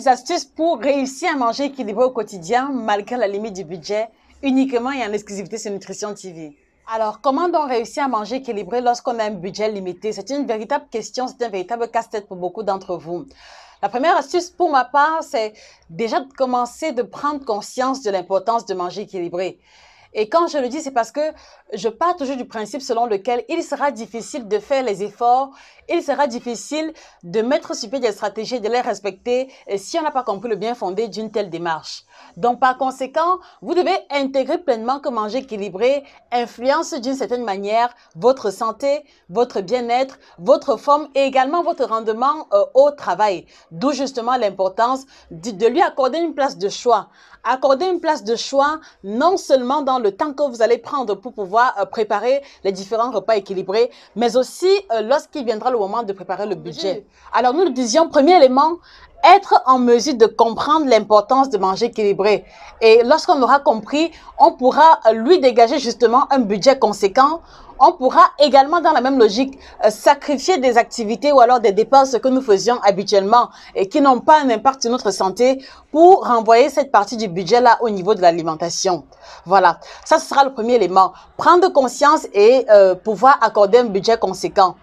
simples astuces pour réussir à manger équilibré au quotidien malgré la limite du budget, uniquement et en exclusivité sur Nutrition TV. Alors, comment donc réussir à manger équilibré lorsqu'on a un budget limité? C'est une véritable question, c'est un véritable casse-tête pour beaucoup d'entre vous. La première astuce pour ma part, c'est déjà de commencer de prendre conscience de l'importance de manger équilibré. Et quand je le dis, c'est parce que je pars toujours du principe selon lequel il sera difficile de faire les efforts, il sera difficile de mettre sur pied des stratégies et de les respecter si on n'a pas compris le bien fondé d'une telle démarche. Donc, par conséquent, vous devez intégrer pleinement que manger équilibré influence d'une certaine manière votre santé, votre bien-être, votre forme et également votre rendement au travail. D'où justement l'importance de lui accorder une place de choix. Accorder une place de choix non seulement dans le temps que vous allez prendre pour pouvoir préparer les différents repas équilibrés, mais aussi lorsqu'il viendra le moment de préparer le budget. Alors nous le disions, premier élément, être en mesure de comprendre l'importance de manger équilibré. Et lorsqu'on aura compris, on pourra lui dégager justement un budget conséquent. On pourra également, dans la même logique, sacrifier des activités ou alors des dépenses que nous faisions habituellement et qui n'ont pas un impact sur notre santé pour renvoyer cette partie du budget-là au niveau de l'alimentation. Voilà, ça ce sera le premier élément. Prendre conscience et pouvoir accorder un budget conséquent.